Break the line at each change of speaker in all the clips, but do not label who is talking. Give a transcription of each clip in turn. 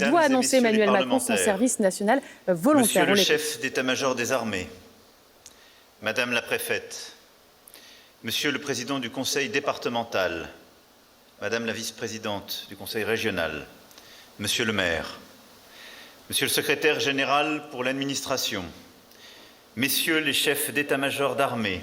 doit annoncer Emmanuel Macron son service national volontaire.
Monsieur le chef d'état-major des armées, Madame la préfète, Monsieur le président du conseil départemental, Madame la vice-présidente du conseil régional, Monsieur le maire, Monsieur le secrétaire général pour l'administration, Messieurs les chefs d'état-major d'armée,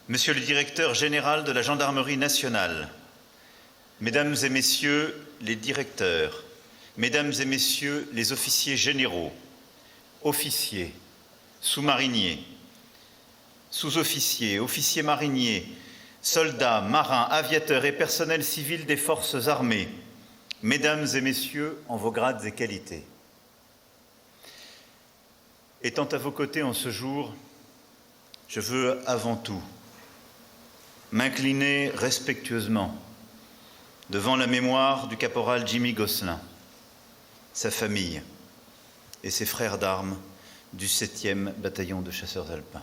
Monsieur le directeur général de la gendarmerie nationale, Mesdames et Messieurs les directeurs, Mesdames et Messieurs les officiers généraux, officiers, sous-mariniers, sous-officiers, officiers mariniers, soldats, marins, aviateurs et personnel civil des forces armées, Mesdames et Messieurs en vos grades et qualités. Étant à vos côtés en ce jour, je veux avant tout m'incliner respectueusement devant la mémoire du caporal Jimmy Gosselin, sa famille et ses frères d'armes du 7e bataillon de chasseurs alpins.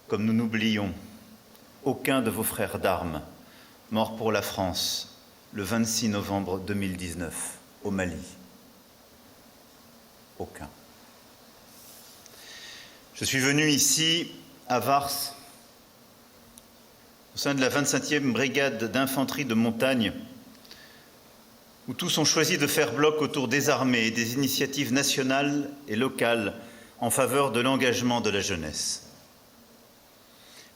Comme nous n'oublions aucun de vos frères d'armes morts pour la France le 26 novembre 2019 au Mali. Aucun. Je suis venu ici, à Vars, au sein de la 25e brigade d'infanterie de montagne, où tous ont choisi de faire bloc autour des armées et des initiatives nationales et locales en faveur de l'engagement de la jeunesse.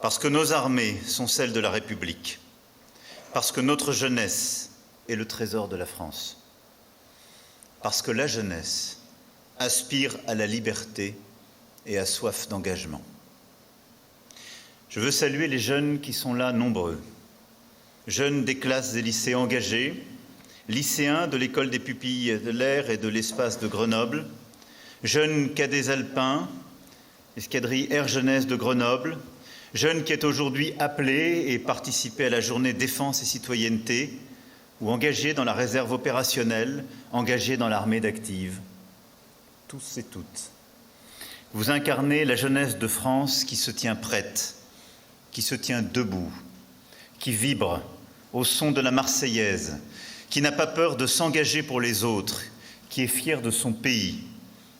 Parce que nos armées sont celles de la République, parce que notre jeunesse est le trésor de la France, parce que la jeunesse aspire à la liberté et a soif d'engagement. Je veux saluer les jeunes qui sont là nombreux, jeunes des classes des lycées engagés, lycéens de l'école des pupilles de l'air et de l'espace de Grenoble, jeunes cadets alpins, escadrille Air Jeunesse de Grenoble, jeunes qui est aujourd'hui appelés et participés à la journée défense et citoyenneté ou engagés dans la réserve opérationnelle, engagés dans l'armée d'active. Tous et toutes. Vous incarnez la jeunesse de France qui se tient prête, qui se tient debout, qui vibre au son de la Marseillaise, qui n'a pas peur de s'engager pour les autres, qui est fière de son pays,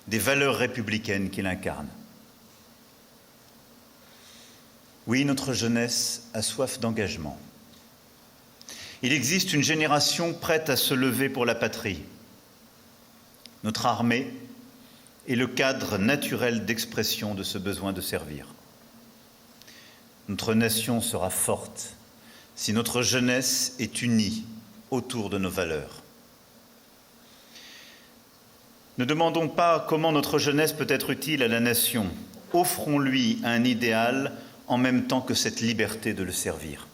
des valeurs républicaines qu'il incarne. Oui, notre jeunesse a soif d'engagement. Il existe une génération prête à se lever pour la patrie. Notre armée est le cadre naturel d'expression de ce besoin de servir. Notre nation sera forte si notre jeunesse est unie autour de nos valeurs. Ne demandons pas comment notre jeunesse peut être utile à la nation. Offrons-lui un idéal en même temps que cette liberté de le servir.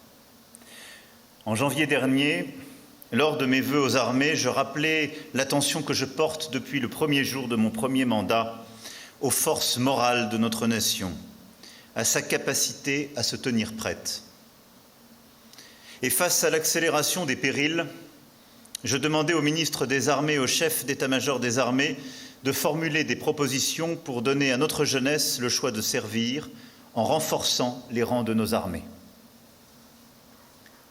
En janvier dernier, lors de mes vœux aux armées, je rappelais l'attention que je porte depuis le premier jour de mon premier mandat aux forces morales de notre nation, à sa capacité à se tenir prête. Et face à l'accélération des périls, je demandais au ministre des Armées et au chef d'état-major des armées de formuler des propositions pour donner à notre jeunesse le choix de servir en renforçant les rangs de nos armées.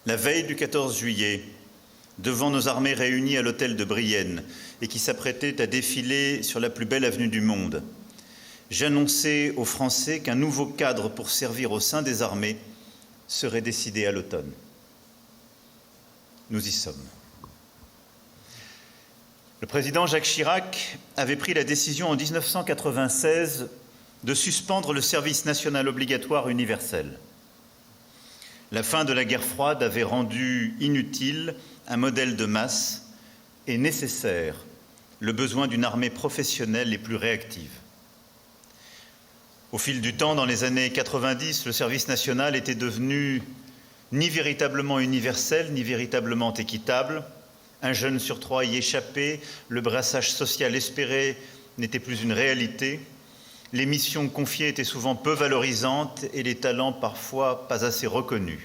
La veille du 14 juillet, devant nos armées réunies à l'hôtel de Brienne et qui s'apprêtaient à défiler sur la plus belle avenue du monde, j'annonçais aux Français qu'un nouveau cadre pour servir au sein des armées serait décidé à l'automne. Nous y sommes. Le président Jacques Chirac avait pris la décision en 1996 de suspendre le service national obligatoire universel. La fin de la guerre froide avait rendu inutile un modèle de masse et nécessaire le besoin d'une armée professionnelle et plus réactive. Au fil du temps, dans les années 90, le service national était devenu ni véritablement universel, ni véritablement équitable. Un jeune sur 3 y échappait, le brassage social espéré n'était plus une réalité. Les missions confiées étaient souvent peu valorisantes et les talents parfois pas assez reconnus.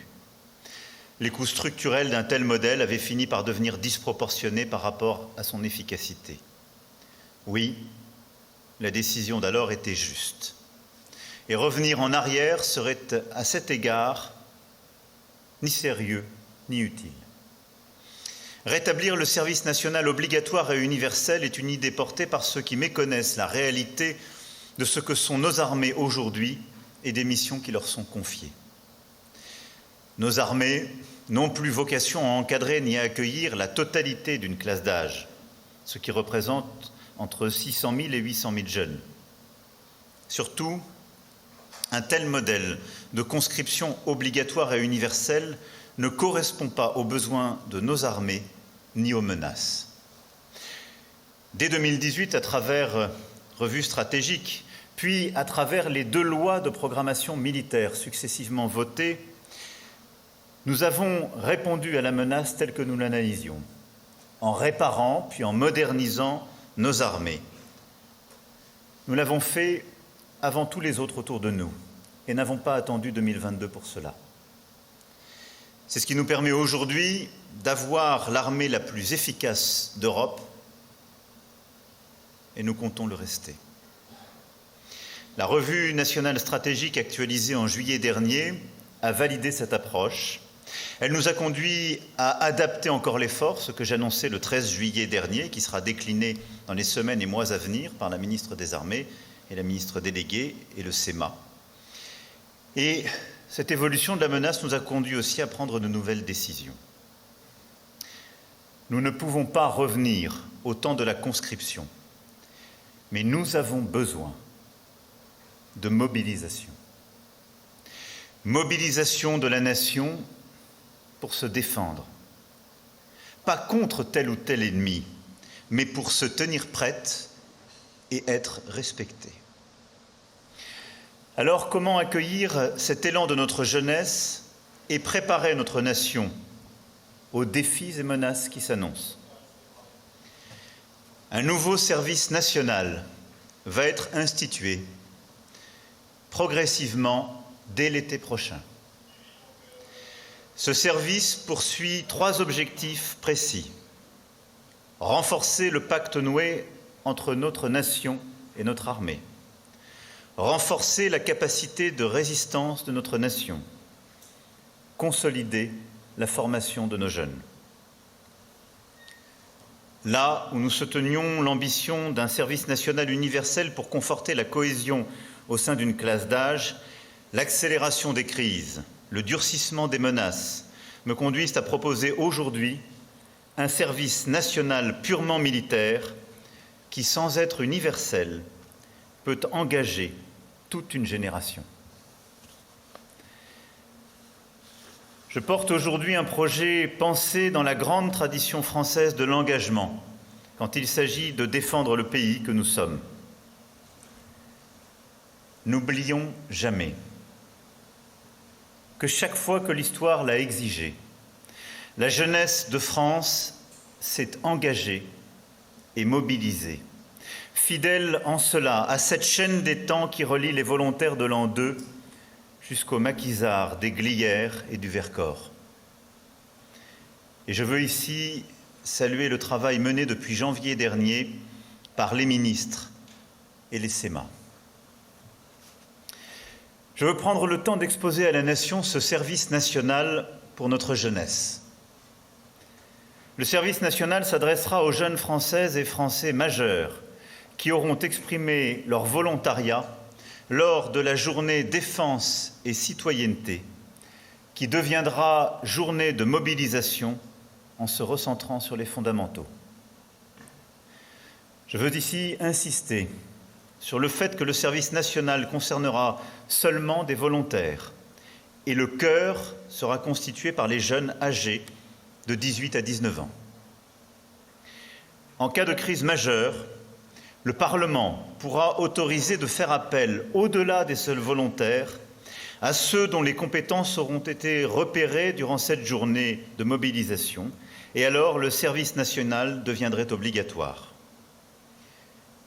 Les coûts structurels d'un tel modèle avaient fini par devenir disproportionnés par rapport à son efficacité. Oui, la décision d'alors était juste. Et revenir en arrière serait à cet égard ni sérieux ni utile. Rétablir le service national obligatoire et universel est une idée portée par ceux qui méconnaissent la réalité de ce que sont nos armées aujourd'hui et des missions qui leur sont confiées. Nos armées n'ont plus vocation à encadrer ni à accueillir la totalité d'une classe d'âge, ce qui représente entre 600 000 et 800 000 jeunes. Surtout, un tel modèle de conscription obligatoire et universelle ne correspond pas aux besoins de nos armées ni aux menaces. Dès 2018, à travers revues stratégiques, puis à travers les 2 lois de programmation militaire successivement votées, nous avons répondu à la menace telle que nous l'analysions, en réparant puis en modernisant nos armées. Nous l'avons fait avant tous les autres autour de nous et n'avons pas attendu 2022 pour cela. C'est ce qui nous permet aujourd'hui d'avoir l'armée la plus efficace d'Europe et nous comptons le rester. La revue nationale stratégique actualisée en juillet dernier a validé cette approche. Elle nous a conduit à adapter encore l'effort, ce que j'annonçais le 13 juillet dernier, qui sera décliné dans les semaines et mois à venir par la ministre des Armées et la ministre déléguée et le SEMA. Et cette évolution de la menace nous a conduit aussi à prendre de nouvelles décisions. Nous ne pouvons pas revenir au temps de la conscription, mais nous avons besoin de mobilisation. Mobilisation de la nation pour se défendre, pas contre tel ou tel ennemi, mais pour se tenir prête et être respectée. Alors, comment accueillir cet élan de notre jeunesse et préparer notre nation aux défis et menaces qui s'annoncent? Un nouveau service national va être institué progressivement dès l'été prochain. Ce service poursuit 3 objectifs précis. Renforcer le pacte noué entre notre nation et notre armée. Renforcer la capacité de résistance de notre nation. Consolider la formation de nos jeunes. Là où nous soutenions l'ambition d'un service national universel pour conforter la cohésion au sein d'une classe d'âge, l'accélération des crises, le durcissement des menaces me conduisent à proposer aujourd'hui un service national purement militaire qui, sans être universel, peut engager toute une génération. Je porte aujourd'hui un projet pensé dans la grande tradition française de l'engagement, quand il s'agit de défendre le pays que nous sommes. N'oublions jamais que chaque fois que l'histoire l'a exigé, la jeunesse de France s'est engagée et mobilisée, fidèle en cela à cette chaîne des temps qui relie les volontaires de l'an 2 jusqu'aux maquisards des Glières et du Vercors. Et je veux ici saluer le travail mené depuis janvier dernier par les ministres et les SEMA. Je veux prendre le temps d'exposer à la nation ce service national pour notre jeunesse. Le service national s'adressera aux jeunes Françaises et Français majeurs qui auront exprimé leur volontariat lors de la journée défense et citoyenneté, qui deviendra journée de mobilisation en se recentrant sur les fondamentaux. Je veux ici insister sur le fait que le service national concernera seulement des volontaires et le cœur sera constitué par les jeunes âgés de 18 à 19 ans. En cas de crise majeure, le Parlement pourra autoriser de faire appel, au-delà des seuls volontaires, à ceux dont les compétences auront été repérées durant cette journée de mobilisation, et alors le service national deviendrait obligatoire.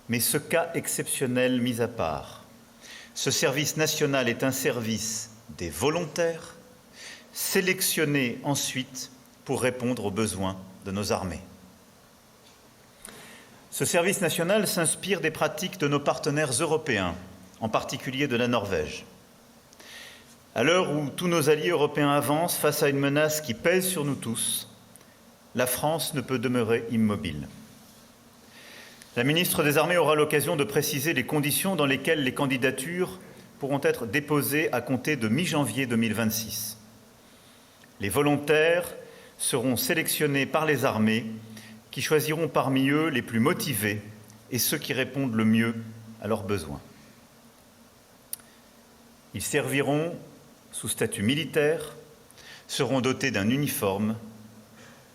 Mais ce cas exceptionnel mis à part, ce service national est un service des volontaires, sélectionnés ensuite pour répondre aux besoins de nos armées. Ce service national s'inspire des pratiques de nos partenaires européens, en particulier de la Norvège. À l'heure où tous nos alliés européens avancent face à une menace qui pèse sur nous tous, la France ne peut demeurer immobile. La ministre des Armées aura l'occasion de préciser les conditions dans lesquelles les candidatures pourront être déposées à compter de mi-janvier 2026. Les volontaires seront sélectionnés par les armées qui choisiront parmi eux les plus motivés et ceux qui répondent le mieux à leurs besoins. Ils serviront sous statut militaire, seront dotés d'un uniforme,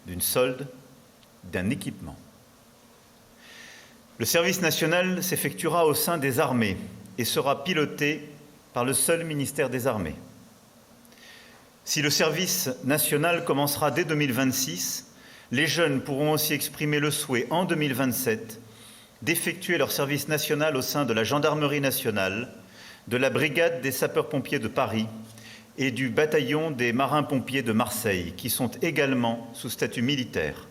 d'une solde, d'un équipement. Le service national s'effectuera au sein des armées et sera piloté par le seul ministère des Armées. Si le service national commencera dès 2026, les jeunes pourront aussi exprimer le souhait en 2027 d'effectuer leur service national au sein de la Gendarmerie nationale, de la Brigade des sapeurs-pompiers de Paris et du bataillon des marins-pompiers de Marseille, qui sont également sous statut militaire.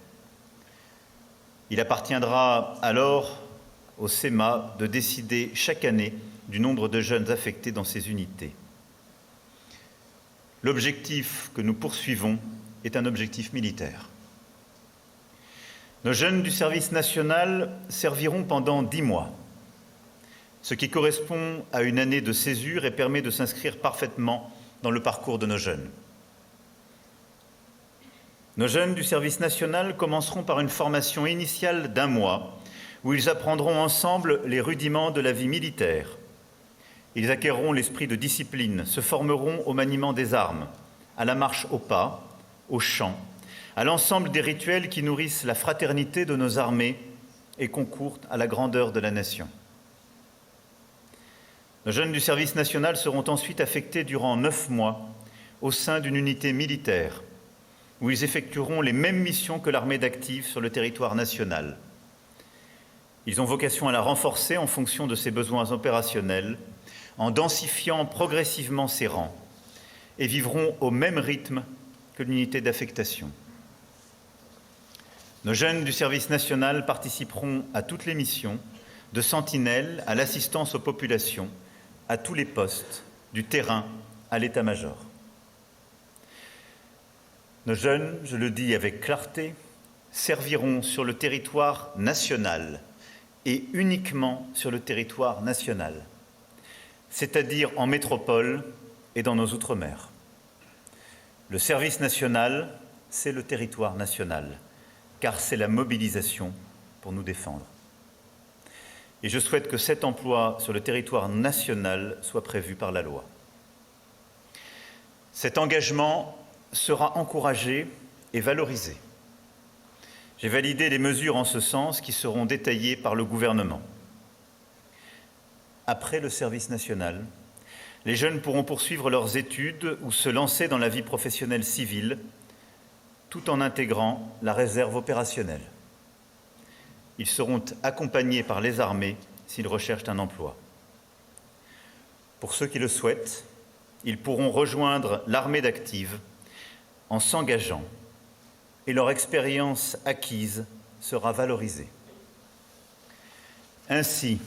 Il appartiendra alors au CEMA de décider chaque année du nombre de jeunes affectés dans ces unités. L'objectif que nous poursuivons est un objectif militaire. Nos jeunes du service national serviront pendant 10 mois, ce qui correspond à une année de césure et permet de s'inscrire parfaitement dans le parcours de nos jeunes. Nos jeunes du service national commenceront par une formation initiale d'1 mois où ils apprendront ensemble les rudiments de la vie militaire. Ils acquerront l'esprit de discipline, se formeront au maniement des armes, à la marche au pas, au chant, à l'ensemble des rituels qui nourrissent la fraternité de nos armées et concourent à la grandeur de la nation. Nos jeunes du service national seront ensuite affectés durant 9 mois au sein d'une unité militaire où ils effectueront les mêmes missions que l'armée d'active sur le territoire national. Ils ont vocation à la renforcer en fonction de ses besoins opérationnels, en densifiant progressivement ses rangs, et vivront au même rythme que l'unité d'affectation. Nos jeunes du service national participeront à toutes les missions, de sentinelle à l'assistance aux populations, à tous les postes, du terrain à l'état-major. Nos jeunes, je le dis avec clarté, serviront sur le territoire national et uniquement sur le territoire national, c'est-à-dire en métropole et dans nos outre-mer. Le service national, c'est le territoire national, car c'est la mobilisation pour nous défendre. Et je souhaite que cet emploi sur le territoire national soit prévu par la loi. Cet engagement sera encouragé et valorisé. J'ai validé les mesures en ce sens qui seront détaillées par le gouvernement. Après le service national, les jeunes pourront poursuivre leurs études ou se lancer dans la vie professionnelle civile, tout en intégrant la réserve opérationnelle. Ils seront accompagnés par les armées s'ils recherchent un emploi. Pour ceux qui le souhaitent, ils pourront rejoindre l'armée d'active en s'engageant et leur expérience acquise sera valorisée. Ainsi,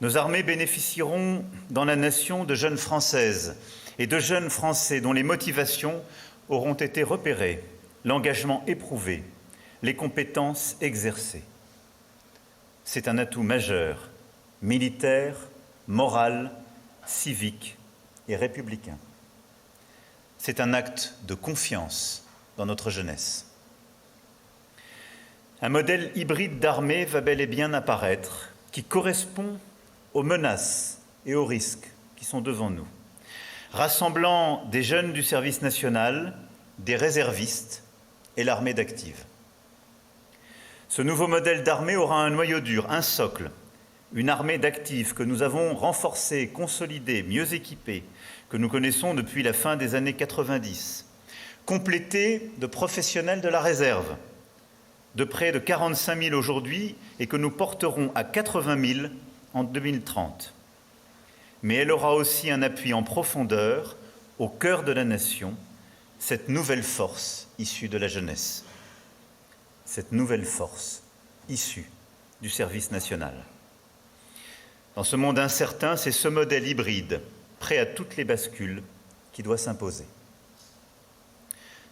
nos armées bénéficieront dans la nation de jeunes Françaises et de jeunes Français dont les motivations auront été repérées, l'engagement éprouvé, les compétences exercées. C'est un atout majeur, militaire, moral, civique et républicain. C'est un acte de confiance dans notre jeunesse. Un modèle hybride d'armée va bel et bien apparaître, qui correspond aux menaces et aux risques qui sont devant nous, rassemblant des jeunes du service national, des réservistes et l'armée d'active. Ce nouveau modèle d'armée aura un noyau dur, un socle, une armée d'actifs que nous avons renforcée, consolidée, mieux équipée, que nous connaissons depuis la fin des années 90, complétée de professionnels de la réserve, de près de 45 000 aujourd'hui et que nous porterons à 80 000 en 2030. Mais elle aura aussi un appui en profondeur, au cœur de la nation, cette nouvelle force issue de la jeunesse, cette nouvelle force issue du service national. Dans ce monde incertain, c'est ce modèle hybride, prêt à toutes les bascules, qui doit s'imposer.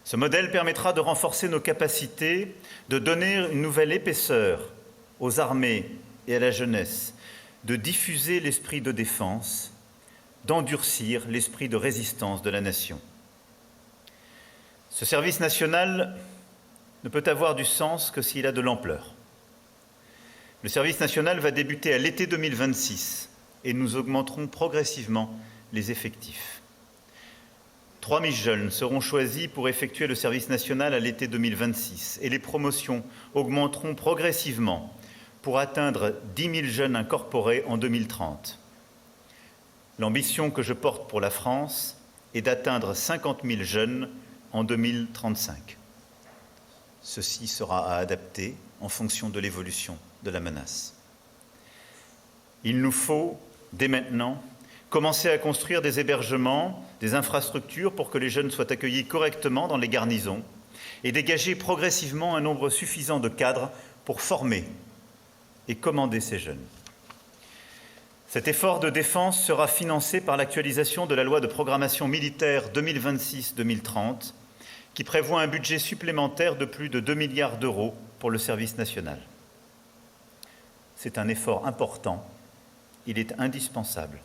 Ce modèle permettra de renforcer nos capacités, de donner une nouvelle épaisseur aux armées et à la jeunesse, de diffuser l'esprit de défense, d'endurcir l'esprit de résistance de la nation. Ce service national ne peut avoir du sens que s'il a de l'ampleur. Le service national va débuter à l'été 2026 et nous augmenterons progressivement les effectifs. 3 000 jeunes seront choisis pour effectuer le service national à l'été 2026 et les promotions augmenteront progressivement pour atteindre 10 000 jeunes incorporés en 2030. L'ambition que je porte pour la France est d'atteindre 50 000 jeunes en 2035. Ceci sera à adapter en fonction de l'évolution de la menace. Il nous faut, dès maintenant, commencer à construire des hébergements, des infrastructures pour que les jeunes soient accueillis correctement dans les garnisons et dégager progressivement un nombre suffisant de cadres pour former et commander ces jeunes. Cet effort de défense sera financé par l'actualisation de la loi de programmation militaire 2026-2030 qui prévoit un budget supplémentaire de plus de 2 milliards d'euros pour le service national. C'est un effort important, il est indispensable.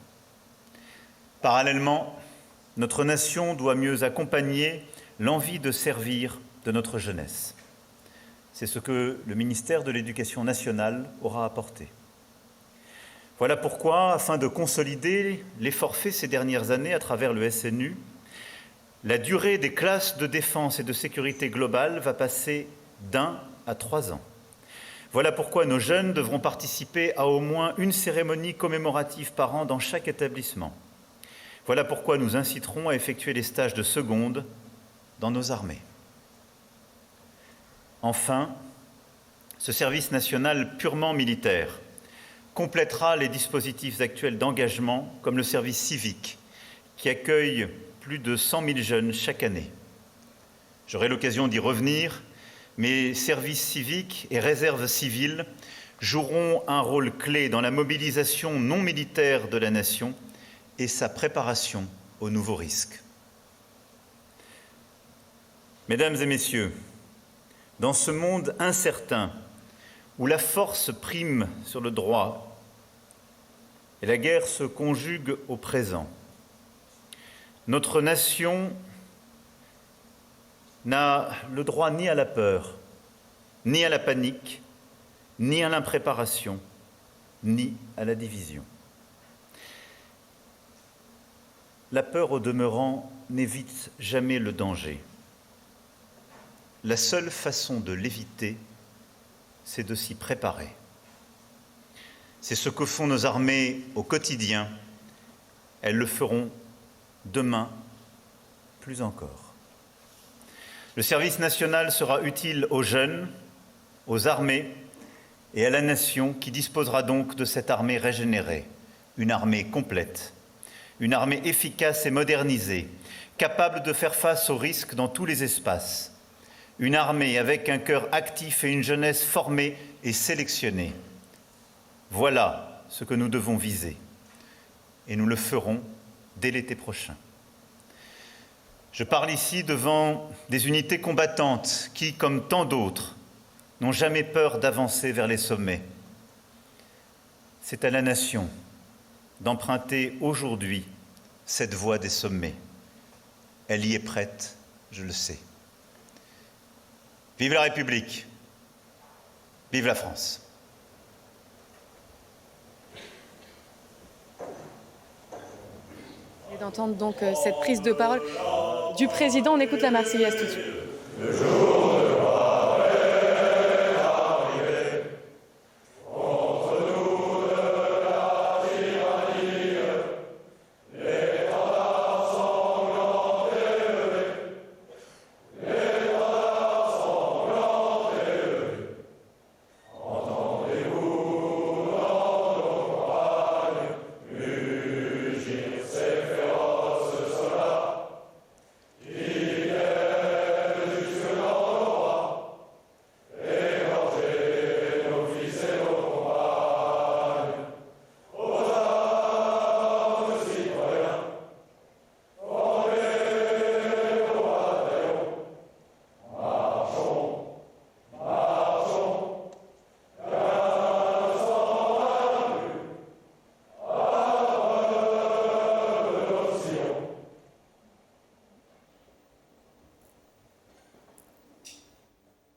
Parallèlement, notre nation doit mieux accompagner l'envie de servir de notre jeunesse. C'est ce que le ministère de l'Éducation nationale aura apporté. Voilà pourquoi, afin de consolider l'effort fait ces dernières années à travers le SNU, la durée des classes de défense et de sécurité globale va passer d'1 à 3 ans. Voilà pourquoi nos jeunes devront participer à au moins une cérémonie commémorative par an dans chaque établissement. Voilà pourquoi nous inciterons à effectuer les stages de seconde dans nos armées. Enfin, ce service national purement militaire complétera les dispositifs actuels d'engagement comme le service civique qui accueille plus de 100 000 jeunes chaque année. J'aurai l'occasion d'y revenir, mais services civiques et réserves civiles joueront un rôle clé dans la mobilisation non militaire de la nation et sa préparation aux nouveaux risques. Mesdames et messieurs, dans ce monde incertain où la force prime sur le droit et la guerre se conjugue au présent, notre nation n'a le droit ni à la peur, ni à la panique, ni à l'impréparation, ni à la division. La peur, au demeurant, n'évite jamais le danger. La seule façon de l'éviter, c'est de s'y préparer. C'est ce que font nos armées au quotidien. Elles le feront demain, plus encore. Le service national sera utile aux jeunes, aux armées et à la nation qui disposera donc de cette armée régénérée, une armée complète, une armée efficace et modernisée, capable de faire face aux risques dans tous les espaces, une armée avec un cœur actif et une jeunesse formée et sélectionnée. Voilà ce que nous devons viser et nous le ferons dès l'été prochain. Je parle ici devant des unités combattantes qui, comme tant d'autres, n'ont jamais peur d'avancer vers les sommets. C'est à la nation d'emprunter aujourd'hui cette voie des sommets. Elle y est prête, je le sais. Vive la République, vive la France.
Et d'entendre donc cette prise de parole du président, on écoute la Marseillaise tout de suite.